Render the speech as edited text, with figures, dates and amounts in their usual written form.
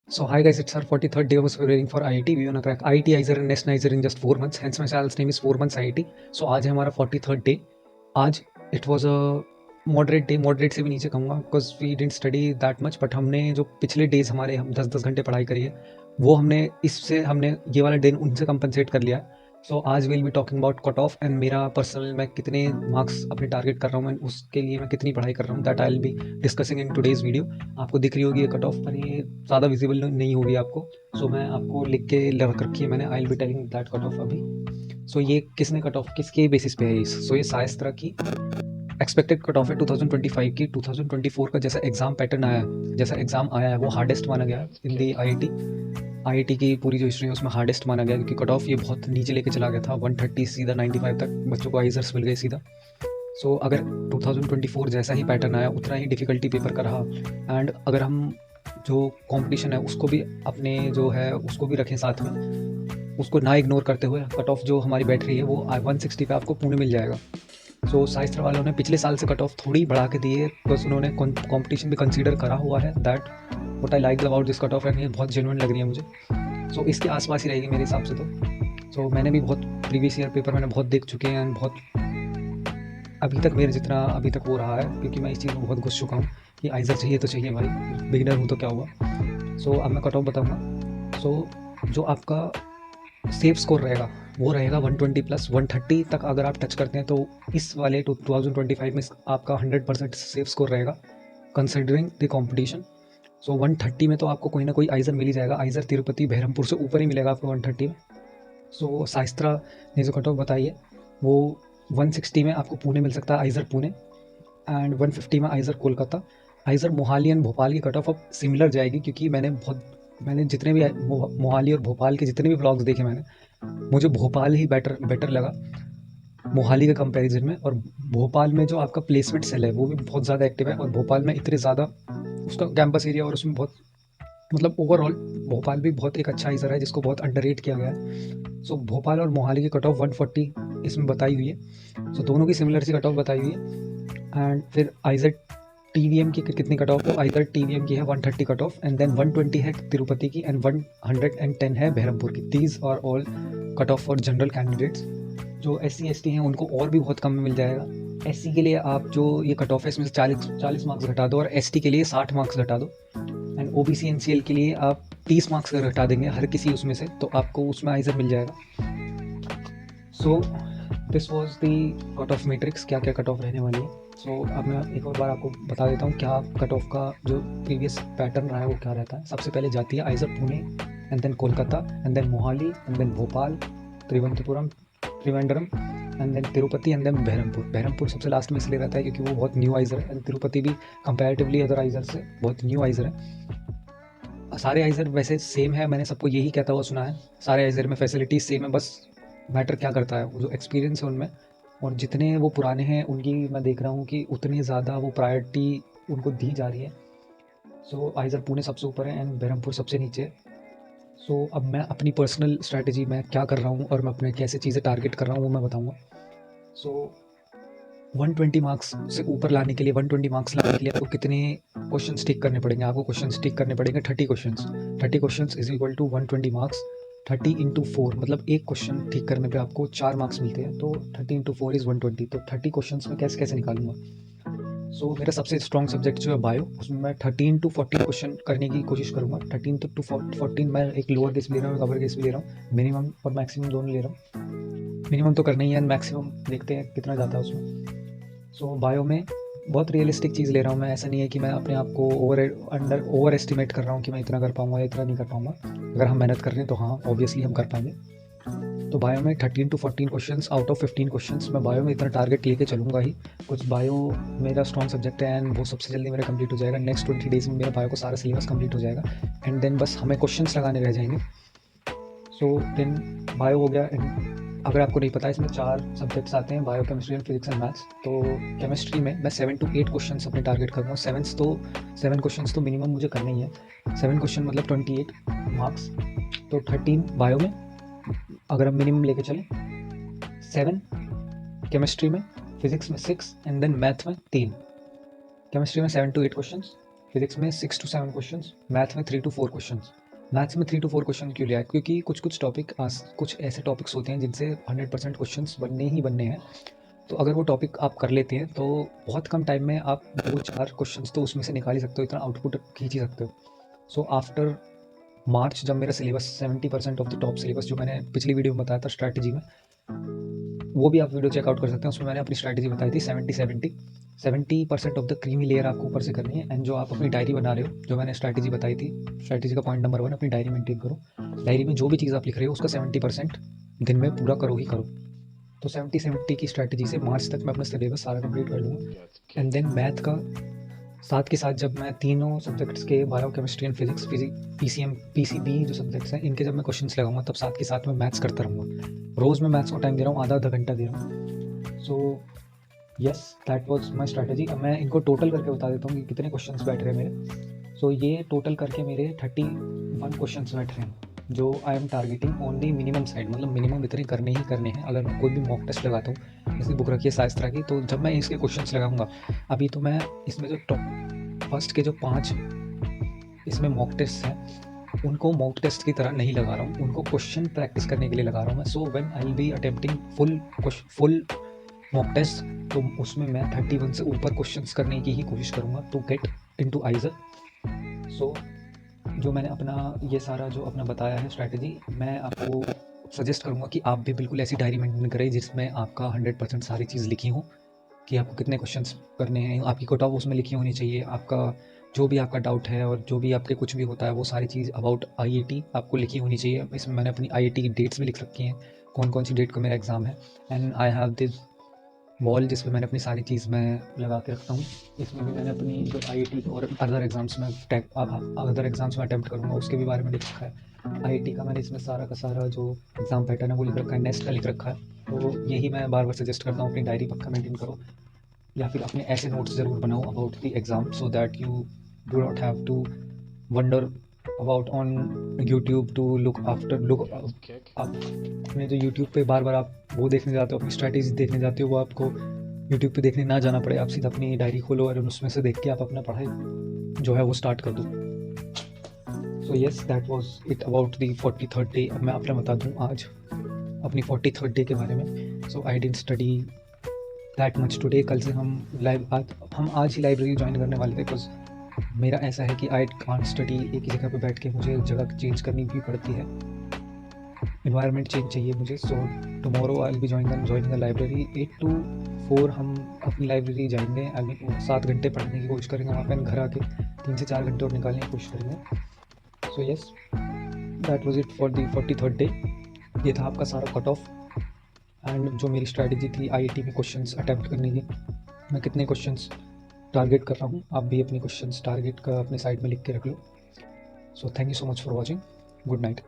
So hi guys, it's our 43rd day of preparing for IIT. We wanna crack IIT ISER and NEST NISER in just 4 months. Hence my channel's name is 4 months IIT. So आज है हमारा 43rd day. आज it was a moderate day, moderate से भी नीचे कहूँगा because we didn't study that much. But हमने जो पिछले days हमारे हम 10-10 घंटे पढ़ाई करी है वो हमने ये वाला दिन उनसे कंपनसेट कर लिया है. सो आज will be talking about cut off and मेरा पर्सनल मैं कितने मार्क्स अपने टारगेट कर रहा हूँ, मैं उसके लिए मैं कितनी पढ़ाई कर रहा हूँ, that I will be discussing in today's video. आपको दिख रही होगी ये कट ऑफ, पर ये ज़्यादा विजिबल नहीं होगी आपको. सो मैं आपको लिख के रख रखी है मैंने. आई will be telling that cut off अभी. सो ये किसने कट ऑफ किसके बेसिस पे है? सो ये शायस्त्रा की एक्सपेक्टेड कट ऑफ है 2025 की. 2024 का जैसा एग्जाम पैटर्न आया है, जैसा एग्जाम आया है वो हार्डेस्ट माना गया इन दी आईआईटी की पूरी जो हिस्ट्री है उसमें हार्डेस्ट माना गया, क्योंकि कट ऑफ ये बहुत नीचे लेके चला गया था. 130 सीधा 95 तक बच्चों को आइजर्स मिल गए सीधा. सो अगर 2024 जैसा ही पैटर्न आया उतना ही डिफ़िकल्टी पेपर का रहा, एंड अगर हम जो कंपटीशन है उसको भी अपने जो है उसको भी रखें साथ में, उसको ना इग्नोर करते हुए कट ऑफ जो हमारी बैठ रही है वो 160 पे आपको पुणे मिल जाएगा. सो शाइस्त्रा वालों ने पिछले साल से कट ऑफ थोड़ी बढ़ा के दी है, बस उन्होंने कंपटीशन भी कंसीडर करा हुआ है. That what I like about this cut off, and ये बहुत जेन्युइन लग रही है मुझे. सो इसके आसपास ही रहेगी मेरे हिसाब से तो. सो मैंने भी बहुत प्रीवियस ईयर पेपर मैंने बहुत देख चुके हैं, एंड बहुत अभी तक मेरे जितना अभी तक वो रहा है, क्योंकि मैं इस चीज़ में बहुत घुस चुका हूँ कि आइजर चाहिए तो चाहिए भाई, बिगिनर हूँ तो क्या हुआ. सो अब मैं कट ऑफ बताऊँगा. सो जो आपका सेफ स्कोर रहेगा वो रहेगा 120 प्लस 130 तक. अगर आप टच करते हैं तो इस वाले 2025 में आपका 100% सेफ स्कोर रहेगा कंसिडरिंग द कॉम्पिटिशन. सो 130 में तो आपको कोई ना कोई आइजर मिल ही जाएगा. आइजर तिरुपति बहरमपुर से ऊपर ही मिलेगा आपको 130 में. सो शाइस्त्रा ने जो कट ऑफ बताई है वो 160 में आपको पुणे मिल सकता है, आइजर पुणे, एंड 150 में आइजर कोलकाता. आइजर मोहाली एंड भोपाल की कट ऑफ अब सिमिलर जाएगी, क्योंकि मैंने जितने भी मोहाली और भोपाल के जितने भी ब्लॉग्स देखे मैंने, मुझे भोपाल ही बेटर लगा मोहाली के कंपैरिजन में. और भोपाल में जो आपका प्लेसमेंट सेल है वो भी बहुत ज़्यादा एक्टिव है, और भोपाल में इतने ज़्यादा उसका कैंपस एरिया और उसमें बहुत मतलब ओवरऑल भोपाल भी बहुत एक अच्छा आइजर है जिसको बहुत अंडररेट किया गया है. सो भोपाल और मोहाली की कट ऑफ 140 इसमें बताई हुई है. सो दोनों की सिमिलर सी कट ऑफ बताई हुई है. एंड फिर आइजर टीवीएम की कितनी कट ऑफ है? आइजर टीवीएम की है 130 कट ऑफ, एंड देन 120 है तिरुपति की, एंड 110 है बहरमपुर की. These are all cut off for general candidates. जो SC ST हैं उनको और भी बहुत कम में मिल जाएगा. SC के लिए आप जो ये कट ऑफ है इसमें से 40 मार्क्स घटा दो, और ST के लिए 60 मार्क्स घटा दो, एंड OBC NCL के लिए आप 30 मार्क्स घटा देंगे हर किसी उसमें से, तो आपको उसमें आइजर मिल जाएगा. So this was the cut off matrix, क्या क्या कट ऑफ रहने वाली है. सो अब मैं एक और बार आपको बता देता हूँ क्या कट ऑफ का जो प्रीवियस पैटर्न रहा है वो क्या रहता है. सबसे पहले जाती है IISER Pune, and then Kolkata, and then Mohali, and then Bhopal, Thiruvananthapuram, Trivandrum, and then Tirupati, and then Berhampur. Berhampur सबसे लास्ट में इसलिए रहता है क्योंकि वो बहुत न्यू आइजर है, एंड तिरुपति भी कंपैरेटिवली अदर आइजर से बहुत न्यू आइजर है. सारे आइजर वैसे सेम है, मैंने सबको यही कहता हुआ सुना है. सारे आइजर में फैसिलिटीज सेम है, बस मैटर क्या करता है वो जो एक्सपीरियंस है उनमें. और जितने वो पुराने हैं उनकी मैं देख रहा हूँ कि उतनी ज़्यादा वो प्रायोरिटी उनको दी जा रही है. सो आइजर पुणे सबसे ऊपर है एंड बहरमपुर सबसे नीचे है. सो अब मैं अपनी पर्सनल स्ट्रैटेजी मैं क्या कर रहा हूँ और मैं अपने कैसे चीज़ें टारगेट कर रहा हूँ वो मैं बताऊँगा. सो 120 मार्क्स से ऊपर लाने के लिए 120 मार्क्स लाने के लिए आपको कितने क्वेश्चन टिक करने पड़ेंगे? आपको क्वेश्चन टिक करने पड़ेंगे 30 questions. 30 questions is equal to 120 marks. 30 into 4 मतलब एक क्वेश्चन ठीक करने पे आपको 4 मार्क्स मिलते हैं, तो 30 इंटू 4 इज़ 120. तो 30 क्वेश्चंस में कैसे कैसे निकालूंगा. सो मेरा सबसे स्ट्रॉन्ग सब्जेक्ट जो है बायो, उसमें मैं 13 टू 14 क्वेश्चन करने की कोशिश करूँगा. 13 टू 14 मैं एक लोअर केस भी ले रहा हूँ, एक अपर केस भी ले रहा हूँ, मिनिमम और मैक्सिमम दोनों ले रहा हूँ. मिनिमम तो करना ही है, मैक्सिमम देखते हैं कितना जाता है उसमें. सो बायो में बहुत रियलिस्टिक चीज़ ले रहा हूँ मैं. ऐसा नहीं है कि मैं अपने आप को ओवर एस्टिमेट कर रहा हूँ कि मैं इतना कर पाऊँगा या इतना नहीं कर पाऊँगा. अगर हम मेहनत कर रहे हैं तो हाँ ऑब्वियसली हम कर पाएंगे. तो बायो में 13 to 14 questions out of 15 questions मैं बायो में इतना टारगेट लेके चलूँगा ही. कुछ बायो मेरा स्ट्रॉन्ग सब्जेक्ट है एंड वो सबसे जल्दी मेरा कंप्लीट हो जाएगा. नेक्स्ट 20 डेज़ में मेरा बायो का सारा सिलेबस कंप्लीट हो जाएगा, एंड देन बस हमें क्वेश्चंस लगाने रह जाएंगे. सो देन बायो हो गया. एंड अगर आपको नहीं पता इसमें 4 सब्जेक्ट्स आते हैं, bio, chemistry and physics and maths. तो केमिस्ट्री में मैं 7 टू 8 क्वेश्चंस अपने टारगेट करूँगा. 7 क्वेश्चंस तो मिनिमम मुझे करने ही है. 7 क्वेश्चन मतलब 28 मार्क्स. तो 13 बायो में अगर हम मिनिमम लेके चलें, 7 केमिस्ट्री में, फिजिक्स में 6, एंड देन मैथ में 3. केमिस्ट्री में 7 टू 8 क्वेश्चंस, फिजिक्स में 6 to 7 क्वेश्चंस, मैथ में 3 to 4 क्वेश्चंस। मैथ्स में 3 to 4 क्वेश्चन क्यों लिया है? क्योंकि कुछ टॉपिक कुछ ऐसे टॉपिक्स होते हैं जिनसे 100% क्वेश्चंस बनने ही बनने हैं। तो अगर वो टॉपिक आप कर लेते हैं तो बहुत कम टाइम में आप 2-4 क्वेश्चंस तो उसमें से निकाल ही सकते हो, इतना आउटपुट खींच ही सकते हो। सो आफ्टर मार्च जब मेरा syllabus 70% of the top syllabus जो मैंने पिछली वीडियो में बताया था स्ट्रैटेजी में, वो भी आप वीडियो चेकआउट कर सकते हैं। उसमें मैंने अपनी स्ट्रैटेजी बताई थी 70% ऑफ द क्रीमी लेयर आपको ऊपर से करनी है। एंड जो आप अपनी डायरी बना रहे हो, जो मैंने स्ट्रैटेजी बताई थी, स्ट्रैटेजी का पॉइंट नंबर 1, अपनी डायरी मेंटेन करो। डायरी में जो भी चीज़ आप लिख रहे हो उसका 70% दिन में पूरा करो ही करो। तो 70-70 की स्ट्रैटेजी से मार्च तक मैं अपना सिलेबस सारा कंप्लीट कर लूँगा। एंड देन मैथ का साथ के साथ जब मैं तीनों सब्जेक्ट्स के bio chemistry and physics PCM PCB जो सब्जेक्ट्स हैं इनके जब मैं क्वेश्चंस लगाऊंगा तब साथ के साथ मैं मैथ्स करता रहूँगा। रोज़ मैं मैथ्स को टाइम दे रहा हूँ, आधा घंटा दे रहा हूँ। So yes, that was my strategy. अब मैं इनको टोटल करके बता देता हूँ कि कितने क्वेश्चंस बैठ रहे हैं मेरे। सो ये टोटल करके मेरे 31 क्वेश्चंस बैठ रहे हैं, जो I am targeting on the minimum side, मतलब मिनिमम इतने करने ही करने हैं। अगर मैं कोई भी मॉक टेस्ट लगाता हूँ, जैसे बुक रखी है शाइस्त्रा की, तो जब मैं इसके क्वेश्चंस लगाऊंगा, अभी तो मैं इसमें जो टॉप फर्स्ट के जो 5 इसमें मॉक टेस्ट हैं उनको मॉक टेस्ट की तरह नहीं लगा रहा हूँ, उनको क्वेश्चन प्रैक्टिस करने के लिए लगा रहा हूँ मैं। So when I will be attempting full mock test, तो उसमें मैं 31 से ऊपर क्वेश्चंस करने की ही कोशिश करूँगा टू गेट इनटू आइजर। सो जो मैंने अपना ये सारा जो अपना बताया है स्ट्रैटेजी, मैं आपको सजेस्ट करूँगा कि आप भी बिल्कुल ऐसी डायरी मेंटेन करें जिसमें आपका 100% सारी चीज़ लिखी हो, कि आपको कितने क्वेश्चंस करने हैं, आपकी कट ऑफ उसमें लिखी होनी चाहिए, आपका जो भी आपका डाउट है और जो भी आपके कुछ भी होता है वो सारी चीज़ अबाउट आईआईटी आपको लिखी होनी चाहिए। इसमें मैंने अपनी आईआईटी की डेट्स भी लिख रखी हैं, कौन कौन सी डेट को मेरा एग्ज़ाम है। And I have this wall जिस पे मैंने अपनी सारी चीज़ मैं लगा के रखता हूँ। इसमें भी मैंने अपनी जो आईआईटी और अदर एग्ज़ाम्स में अटैम्प्ट करूँगा उसके भी बारे में लिख रखा है। आईआईटी का मैंने इसमें सारा का सारा जो एग्ज़ाम पैटर्न है वो लिख रखा है, नेक्स्ट का लिख रखा है। तो यही मैं बार बार सजेस्ट करता हूँ, अपनी डायरी पक्का मेंटेन करो, या फिर अपने ऐसे नोट्स ज़रूर बनाओ about the exam, so that you do not have to wonder about on YouTube to look आप अपने जो यूट्यूब पे बार बार आप वो देखने जाते हो, अपनी स्ट्रैटेजी देखने जाते हो, वो आपको यूट्यूब पे देखने ना जाना पड़े। आप सीधा अपनी डायरी खोलो और उसमें से देख के आप अपना पढ़ाई जो है वो स्टार्ट कर दो। So yes, that was it about the 43rd day. अब मैं आपने बता दूँ आज अपनी 43rd डे के बारे में। So I didn't study that much today. कल से हम आज ही लाइब्रेरी ज्वाइन करने वाले थे, बिकॉज मेरा ऐसा है कि आई कांट स्टडी एक ही जगह पे बैठ के, मुझे जगह चेंज करनी भी पड़ती है, इन्वायरमेंट चेंज चाहिए मुझे। So tomorrow I will be joining the library 8 to 4 हम अपनी लाइब्रेरी जाएंगे। 7 घंटे पढ़ने की कोशिश करेंगे वहाँ पर, घर आके 3 से 4 घंटे और निकालने की कोशिश करेंगे। So yes, that was it for the 43rd day. ये था आपका सारा कट ऑफ। एंड जो मेरी स्ट्रैटेजी थी आईआईटी में क्वेश्चंस अटैम्प्ट करने की, मैं कितने क्वेश्चंस टारगेट कर रहा हूँ, आप भी अपनी क्वेश्चंस टारगेट का अपने साइड में लिख के रख लो। So thank you so much for watching. Good night.